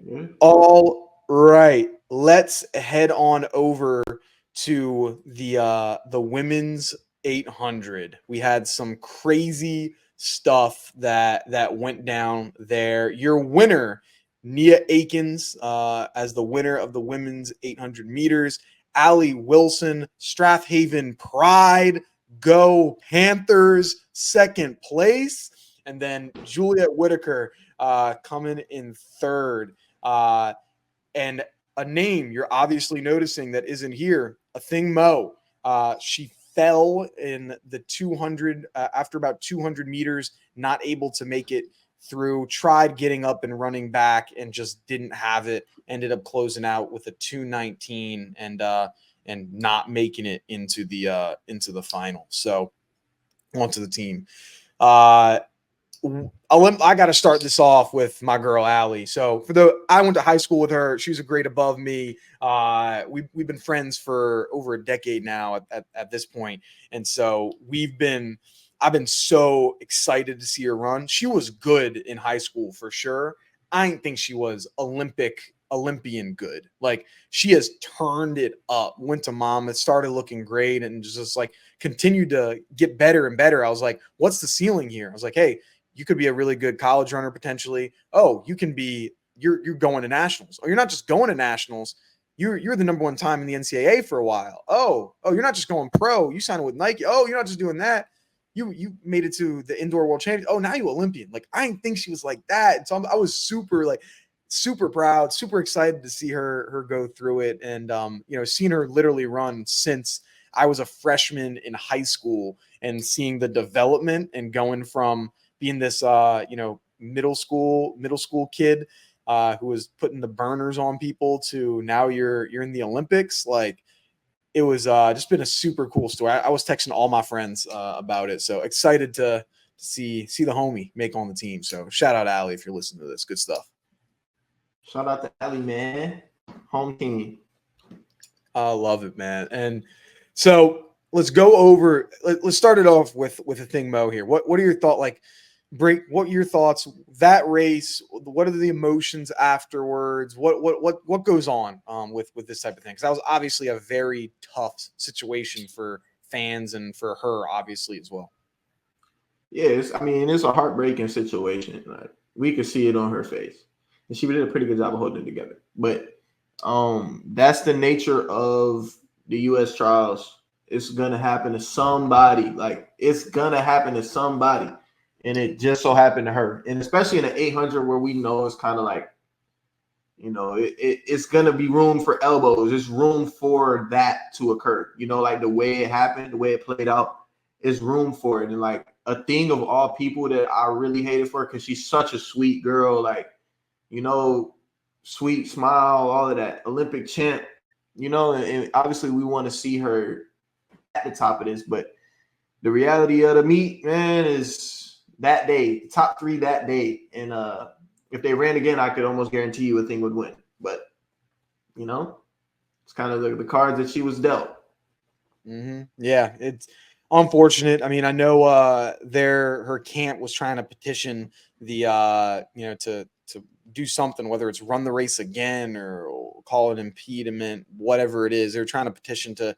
Yeah. All right, let's head on over to the women's 800. We had some crazy stuff that went down there. Your winner, Nia Akins, as the winner of the women's 800 meters. Allie Wilson, Strathaven Pride, go Panthers, second place. And then Juliette Whittaker coming in third. And a name you're obviously noticing that isn't here, Athing Mu. She fell in the 200 after about 200 meters, not able to make it through, tried getting up and running back and just didn't have it, ended up closing out with a 2:19 and not making it into the final. So onto the team. I got to start this off with my girl Allie. So I went to high school with her. She was a grade above me. We've been friends for over a decade now at this point, and so I've been so excited to see her run. She was good in high school for sure. I didn't think she was Olympic Olympian good. Like she has turned it up, went to Monmouth, started looking great, and just like continued to get better and better. I was like, what's the ceiling here? I was like, hey, you could be a really good college runner potentially. Oh, you can be, you're going to nationals. Oh, you're not just going to nationals. You're the number one time in the NCAA for a while. Oh, you're not just going pro. You signed with Nike. Oh, you're not just doing that. You made it to the indoor world champion. Oh, now you Olympian. Like I didn't think she was like that. And so I was super proud, super excited to see her go through it, and seeing her literally run since I was a freshman in high school, and seeing the development and going from being this middle school kid who was putting the burners on people to now you're in the Olympics. Like it was just been a super cool story. I was texting all my friends about it, so excited to see the homie make on the team. So shout out Allie if you're listening to this. Good stuff. Shout out to Allie, man. Home team. I love it, man. And so let's go over. Let's start it off with Athing Mu here. What are your thoughts? Like, what are your thoughts? That race. What are the emotions afterwards? What goes on with this type of thing? Because that was obviously a very tough situation for fans and for her, obviously as well. Yeah, it's a heartbreaking situation. Like we could see it on her face. And she did a pretty good job of holding it together. But that's the nature of the U.S. trials. It's going to happen to somebody. Like, it's going to happen to somebody. And it just so happened to her. And especially in the 800 where we know it's kind of like, it's going to be room for elbows. There's room for that to occur. Like the way it happened, the way it played out, is room for it. And like Athing of all people that I really hated for her because she's such a sweet girl. Like, sweet smile, all of that. Olympic champ, and obviously we want to see her at the top of this, but the reality of the meet, man, is that day, top 3 that day. And if they ran again, I could almost guarantee you Athing would win. But, it's kind of the cards that she was dealt. Mm-hmm. Yeah, it's unfortunate. I mean, I know her camp was trying to petition the to do something, whether it's run the race again or call it impediment, whatever it is. They're trying to petition to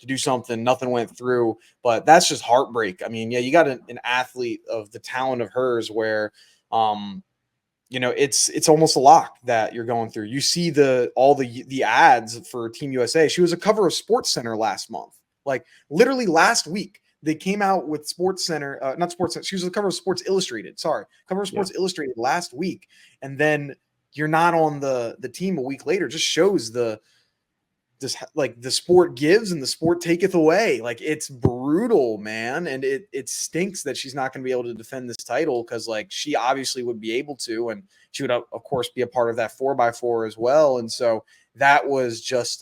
do something. Nothing went through, but that's just heartbreak. I mean, yeah, you got an athlete of the talent of hers where, it's almost a lock that you're going through. You see all the ads for Team USA. She was a cover of Sports Center last month, like literally last week. They came out with Sports Center, not Sports Center. She was the cover of Sports Illustrated. Sorry, cover of Sports Illustrated last week, and then you're not on the team a week later. Just shows the sport gives and the sport taketh away. Like it's brutal, man, and it stinks that she's not going to be able to defend this title because like she obviously would be able to, and she would of course be a part of that 4x4 as well. And so that was just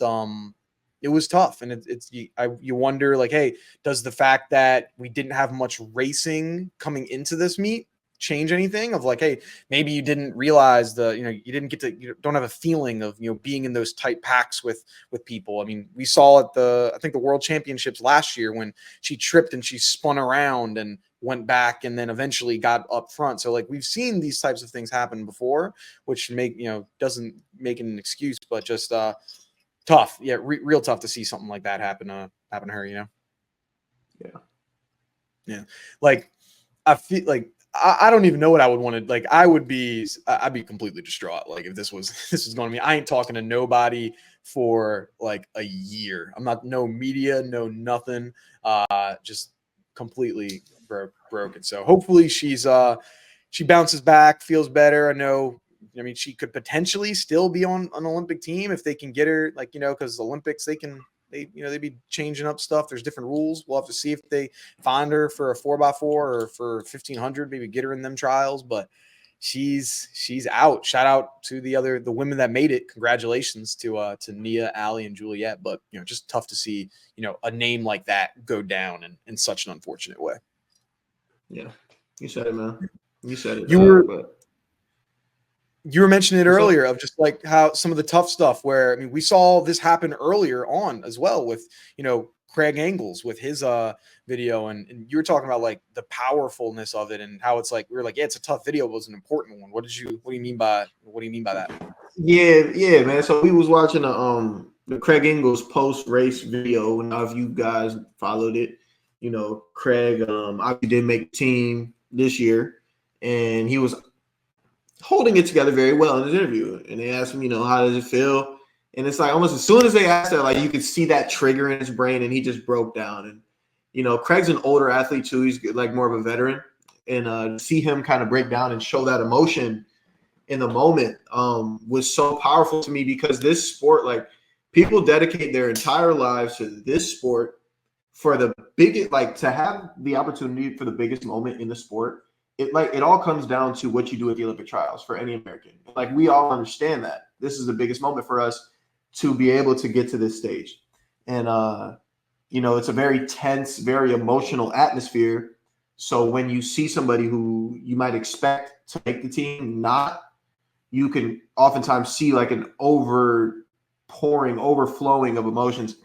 it was tough. And you wonder, like, hey, does the fact that we didn't have much racing coming into this meet change anything? Of like, hey, maybe you didn't realize you didn't get to, you don't have a feeling of, being in those tight packs with people. I mean, we saw at I think the World Championships last year when she tripped and she spun around and went back and then eventually got up front. So like we've seen these types of things happen before, which doesn't make it an excuse, but just tough. Yeah. Real tough to see something like that happen to her, Yeah. Yeah. Like I feel like, I don't even know what I would want to, like, I'd be completely distraught. Like if this was going to be, I ain't talking to nobody for like a year. I'm not, no media, no nothing, just completely broken. So hopefully she bounces back, feels better. I mean, she could potentially still be on an Olympic team if they can get her, like, because Olympics, they'd be changing up stuff. There's different rules. We'll have to see if they find her for a 4x4 or for 1500, maybe get her in them trials, but she's out. Shout out to the women that made it. Congratulations to Nia, Allie, and Juliette. But, just tough to see, a name like that go down in such an unfortunate way. Yeah. You said it, man. You said it. You were mentioning it earlier of just like how some of the tough stuff where, I mean, we saw this happen earlier on as well with, Craig Angles with his video, and you were talking about like the powerfulness of it and how it's like we were like, yeah, it's a tough video, but it was an important one. What do you mean by that? Yeah, man. So we was watching the Craig Ingles post race video, and if you guys followed it, Craig obviously didn't make the team this year, and he was holding it together very well in his interview. And they asked him, how does it feel? And it's like almost as soon as they asked that, like you could see that trigger in his brain, and he just broke down. And Craig's an older athlete too; he's like more of a veteran, and to see him kind of break down and show that emotion in the moment was so powerful to me, because this sport, like people dedicate their entire lives to this sport for the biggest, like to have the opportunity for the biggest moment in the sport. It all comes down to what you do at the Olympic trials for any American. Like we all understand that this is the biggest moment for us to be able to get to this stage. And it's a very tense, very emotional atmosphere. So when you see somebody who you might expect to make the team you can oftentimes see like an overflowing of emotions.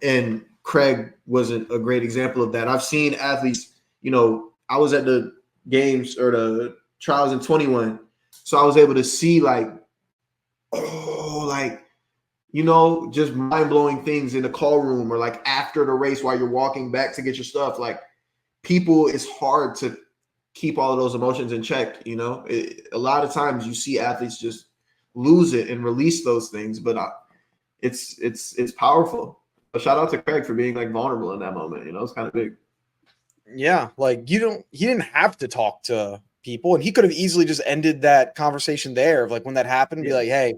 And Craig was a great example of that. I've seen athletes, I was at the games or the trials in 21. So I was able to see just mind-blowing things in the call room or like after the race while you're walking back to get your stuff. Like people, it's hard to keep all of those emotions in check. A lot of times you see athletes just lose it and release those things, but it's powerful. But shout out to Craig for being like vulnerable in that moment. It's kind of big. Yeah, like he didn't have to talk to people, and he could have easily just ended that conversation there. Of like when that happened, be like, hey,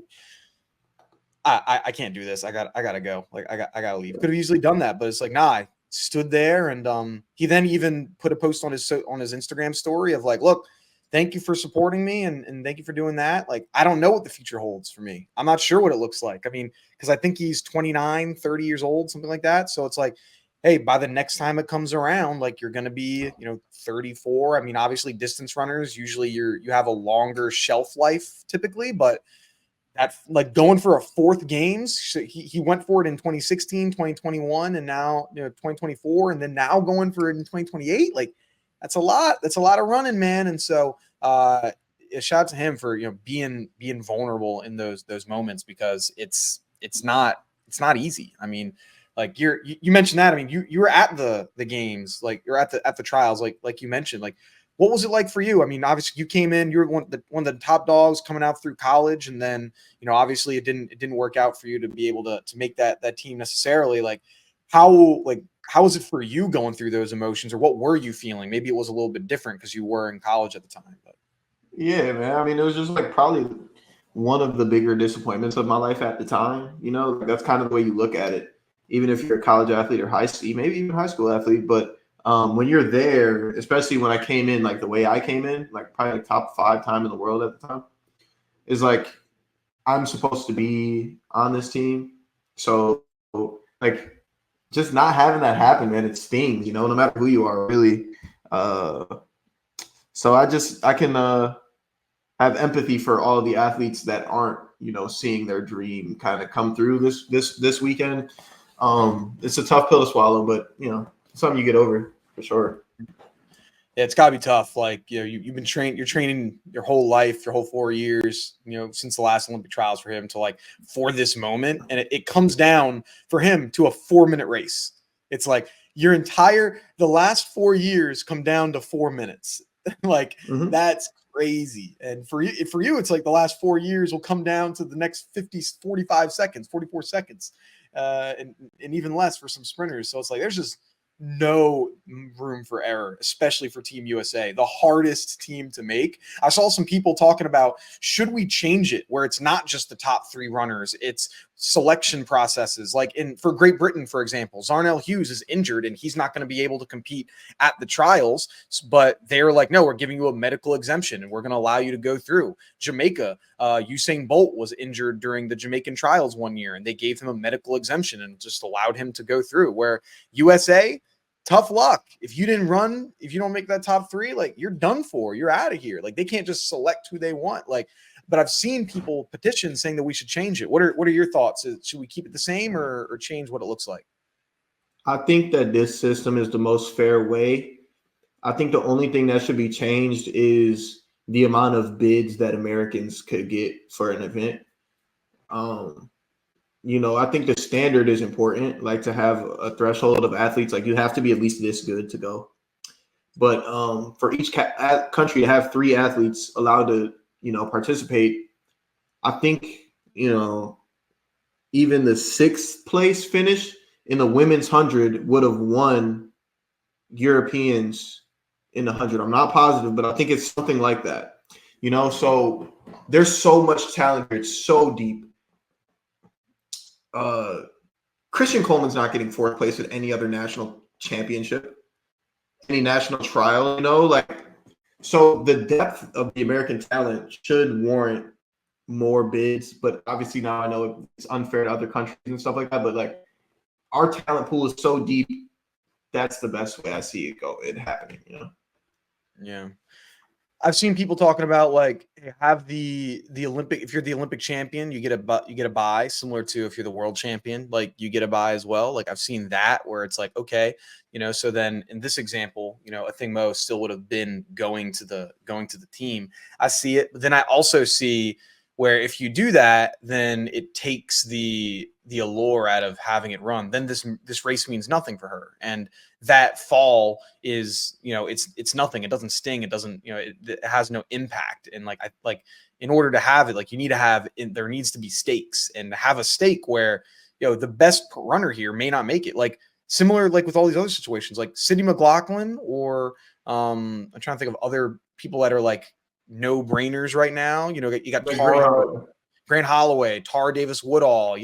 I can't do this. I gotta go. Like I gotta leave. Could have easily done that, but it's like, nah, I stood there, and he then even put a post on his Instagram story of like, look, thank you for supporting me, and thank you for doing that. Like, I don't know what the future holds for me. I'm not sure what it looks like. I mean, because I think he's 29, 30 years old, something like that. So it's like, hey, by the next time it comes around, like you're going to be, 34. I mean, obviously distance runners, usually you have a longer shelf life typically, but that like going for a fourth games, he went for it in 2016, 2021, and now 2024, and then now going for it in 2028. Like that's a lot of running, man. And so a shout out to him for being vulnerable in those moments, because it's not easy. I mean, like you mentioned that. I mean, you were at the games, like you're at the trials, like you mentioned. Like, what was it like for you? I mean, obviously you came in, you were one of the top dogs coming out through college, and then obviously it didn't work out for you to be able to make that team necessarily. Like, how was it for you going through those emotions, or what were you feeling? Maybe it was a little bit different because you were in college at the time. But Yeah, man. I mean, it was just like probably one of the bigger disappointments of my life at the time. That's kind of the way you look at it, even if you're a college athlete or maybe even high school athlete. But when you're there, especially when I came in, like the way I came in, like probably like top 5 time in the world at the time, is like I'm supposed to be on this team. So like just not having that happen, man, it stings, no matter who you are, really. So I can have empathy for all of the athletes that aren't, seeing their dream kind of come through this weekend. It's a tough pill to swallow, but something you get over for sure. Yeah, it's gotta be tough. Like, you've been you're training your whole life, your whole 4 years, since the last Olympic trials for him to like for this moment. And it comes down for him to a 4-minute race. It's like the last 4 years come down to 4 minutes. Like that's crazy. And for you, it's like the last 4 years will come down to the next 45 seconds, 44 seconds, and even less for some sprinters. So it's like there's just no room for error, especially for Team USA, the hardest team to make. I saw some people talking about, should we change it where it's not just the top 3 runners, it's selection processes. Like for Great Britain, for example, Zarnell Hughes is injured and he's not going to be able to compete at the trials, but they're like, no, we're giving you a medical exemption and we're going to allow you to go through. Jamaica, Usain Bolt was injured during the Jamaican trials one year and they gave him a medical exemption and just allowed him to go through. Where USA, tough luck. If you don't make that top 3, like you're done for, you're out of here. Like they can't just select who they want. Like, but I've seen people petition saying that we should change it. What are your thoughts? Should we keep it the same or change what it looks like? I think that this system is the most fair way. I think the only thing that should be changed is the amount of bids that Americans could get for an event. Um, I think the standard is important, like to have a threshold of athletes, like you have to be at least this good to go. But for each country to have 3 athletes allowed to, participate, I think, even the 6th place finish in the women's 100 would have won Europeans in the 100. I'm not positive, but I think it's something like that. So there's so much talent here. It's so deep. Christian Coleman's not getting 4th place at any other national championship, any national trial, so the depth of the American talent should warrant more bids. But obviously now I know it's unfair to other countries and stuff like that. But like our talent pool is so deep, that's the best way I see it happening. Yeah. I've seen people talking about like have the Olympic. If you're the Olympic champion, you get a bye, similar to if you're the world champion, like you get a bye as well. Like I've seen that where it's like, okay, so then in this example, Athing Mu still would have been going to the team. I see it, but then I also see where if you do that, then it takes the allure out of having it run. Then this race means nothing for her, and that fall is, it's nothing. It doesn't sting. It doesn't, it has no impact. And in order to have it, like you need to have, there needs to be stakes, and to have a stake where, the best runner here may not make it. Like similar, like with all these other situations, like Sydney McLaughlin, or I'm trying to think of other people that are like no brainers right now. You got Grant Holloway, Tara Davis Woodall,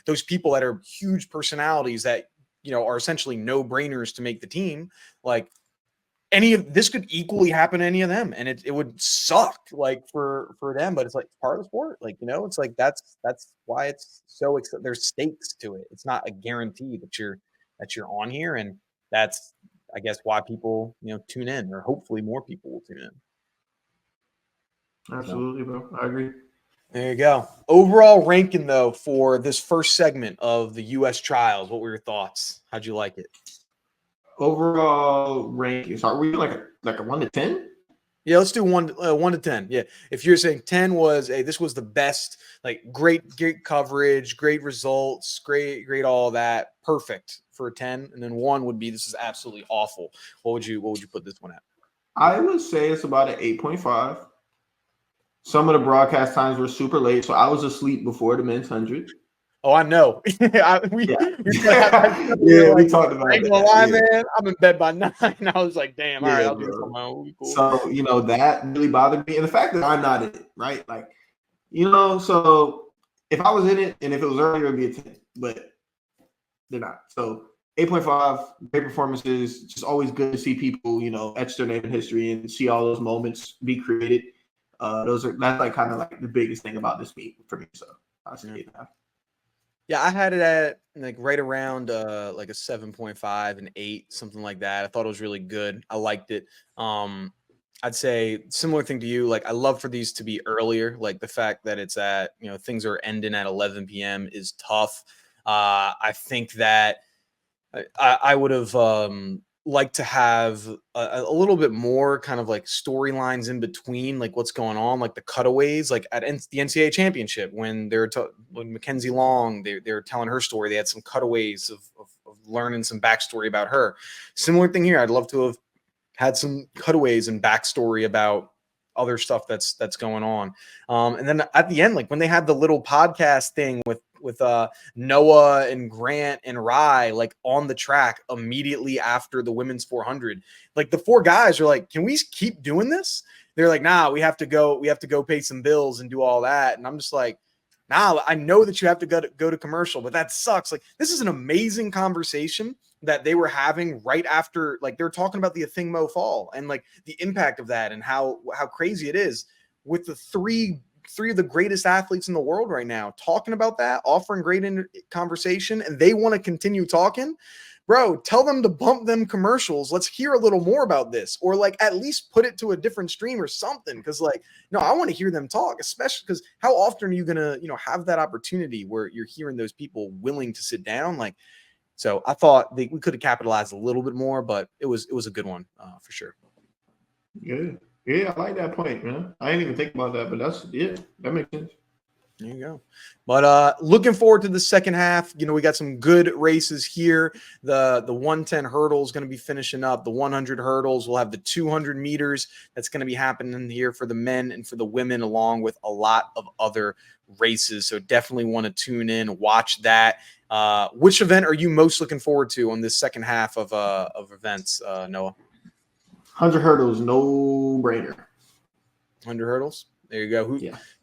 those people that are huge personalities that, are essentially no brainers to make the team. Like any of this could equally happen to any of them. And it would suck like for them, but it's like part of the sport. Like, it's like, that's why it's so, there's stakes to it. It's not a guarantee that you're on here. And that's, I guess, why people, tune in, or hopefully more people will tune in. Absolutely, bro. I agree. There you go. Overall ranking, though, for this first segment of the U.S. trials, what were your thoughts? How'd you like it? Overall ranking. So are we like a 1 to 10? Yeah, let's do 1 to 10. Yeah, if you're saying 10 was, hey, this was the best, like great coverage, great results, great all that, perfect for a 10, and then 1 would be this is absolutely awful. What would you put this one at? I would say it's about an 8.5. Some of the broadcast times were super late, so I was asleep before the men's 100. Oh, I know. We talked about that. Man, I'm in bed by 9. I was like, damn, all right, I'll do this on my own. Cool. So, that really bothered me. And the fact that I'm not in it, right? Like, so if I was in it and if it was earlier, it'd be a 10, but they're not. So 8.5, great performances. Just always good to see people, etch their name in history and see all those moments be created. That's like kind of like the biggest thing about this meet for me. So I'll say 8.5. Yeah, I had it at like right around like a 7.5 and 8, something like that. I thought it was really good. I liked it. I'd say similar thing to you. Like I love for these to be earlier. Like the fact that it's at, things are ending at 11 p.m. is tough. I think that I would have like to have a little bit more kind of like storylines in between, like what's going on, like the cutaways, like at the NCAA championship when when Mackenzie Long, they're telling her story. They had some cutaways of learning some backstory about her. Similar thing here. I'd love to have had some cutaways and backstory about other stuff that's going on. And then at the end, like when they had the little podcast thing with Noah and Grant and Rye, like on the track immediately after the women's 400, like the 4 guys are like, can we keep doing this? They're like, nah, we have to go pay some bills and do all that. And I'm just like, nah, I know that you have to go to commercial, but that sucks. Like this is an amazing conversation that they were having right after, like they're talking about the Athing Mu fall and like the impact of that and how crazy it is with the three of the greatest athletes in the world right now talking about that, offering great conversation, and they want to continue talking. Bro, tell them to bump them commercials. Let's hear a little more about this, or like at least put it to a different stream or something. Because like, no, I want to hear them talk, especially because how often are you gonna, have that opportunity where you're hearing those people willing to sit down? Like, So I thought we could have capitalized a little bit more, but it was a good one for sure. Good. Yeah, I like that point, man. I didn't even think about that, but that makes sense. There you go. But looking forward to the second half. You know, we got some good races here. The 110 hurdle is going to be finishing up. The 100 hurdles. We'll have the 200 meters. That's going to be happening here for the men and for the women, along with a lot of other races. So definitely want to tune in, watch that. Which event are you most looking forward to on this second half of events, Noah? 100 hurdles, no brainer. 100 hurdles. There you go.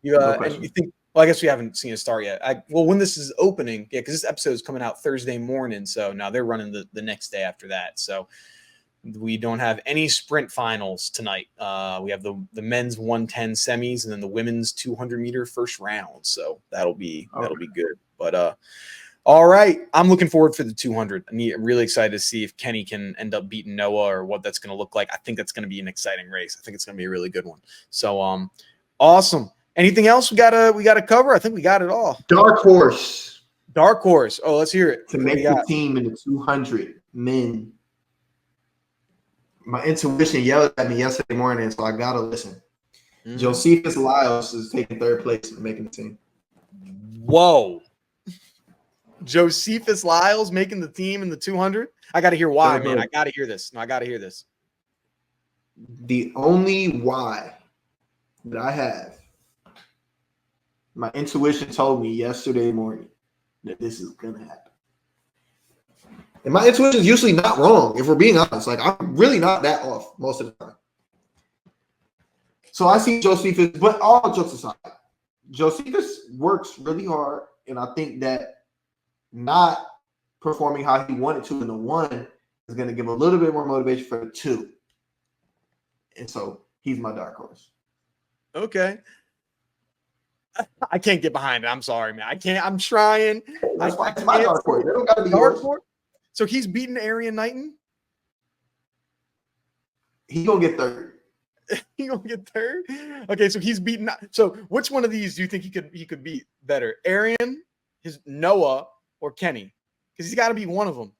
No and you think? Well, I guess we haven't seen a start yet. When this is opening, because this episode is coming out Thursday morning, so now they're running the next day after that. So we don't have any sprint finals tonight. We have the men's 110 semis and then the women's 200 meter first round. So that'll be good. But all right, I'm looking forward for the 200. I'm really excited to see if Kenny can end up beating Noah or what that's going to look like. I think that's going to be an exciting race. I think it's going to be a really good one. So awesome. Anything else we gotta cover? I think we got it all. Dark horse. Oh, let's hear it. To make the team in the 200 men. My intuition yelled at me yesterday morning, so I gotta listen. Josephus Lyles is taking third place and making the team. Whoa. Josephus Lyles making the team in the 200? I gotta hear why, man. I gotta hear this. No, I gotta hear this. The only why that I have, my intuition told me yesterday morning that this is gonna happen. And my intuition is usually not wrong, if we're being honest. Like, I'm really not that off most of the time. So I see Josephus, but all jokes aside, Josephus works really hard, and I think that not performing how he wanted to in the 1 is going to give a little bit more motivation for the 2. And so he's my dark horse. Okay. I can't get behind it. I'm sorry, man. I can't. I'm trying. That's why it's my dark horse. They don't got to be dark horse. So he's beating Arian Knighton? He going to get third. He gonna get third? Okay, so he's beaten. So which one of these do you think he could beat better? Arian, Noah, or Kenny? Because he's got to beat one of them.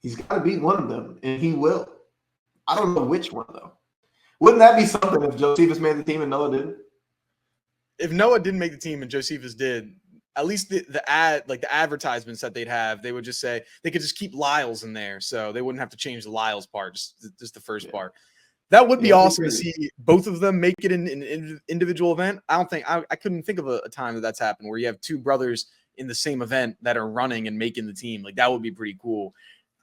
He's got to beat one of them, and he will. I don't know which one though. Wouldn't that be something if Josephus made the team and Noah didn't? If Noah didn't make the team and Josephus did, at least the advertisements that they'd have, they would just say they could just keep Lyles in there, so they wouldn't have to change the Lyles part, just the first part. That would be awesome to see both of them make it in an individual event. I couldn't think of a time that's happened where you have two brothers in the same event that are running and making the team. Like, that would be pretty cool.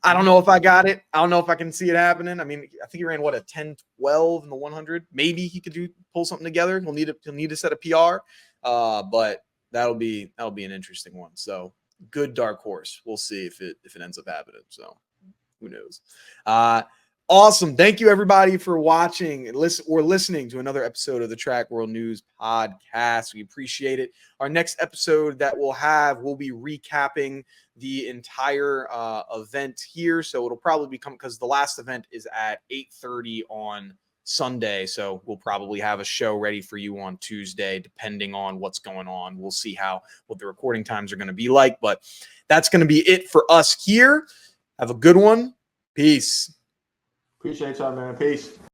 I don't know if I got it. I don't know if I can see it happening. I mean, I think he ran a 10-12 in the 100. Maybe he could pull something together. He'll need to set a PR. But that'll be an interesting one. So good dark horse. We'll see if it ends up happening. So who knows? Awesome. Thank you, everybody, for watching or listening to another episode of the Track World News podcast. We appreciate it. Our next episode that we'll be recapping the entire event here. So it'll probably become, because the last event is at 8:30 on Sunday. So we'll probably have a show ready for you on Tuesday, depending on what's going on. We'll see what the recording times are going to be like. But that's going to be it for us here. Have a good one. Peace. Appreciate y'all, man. Peace.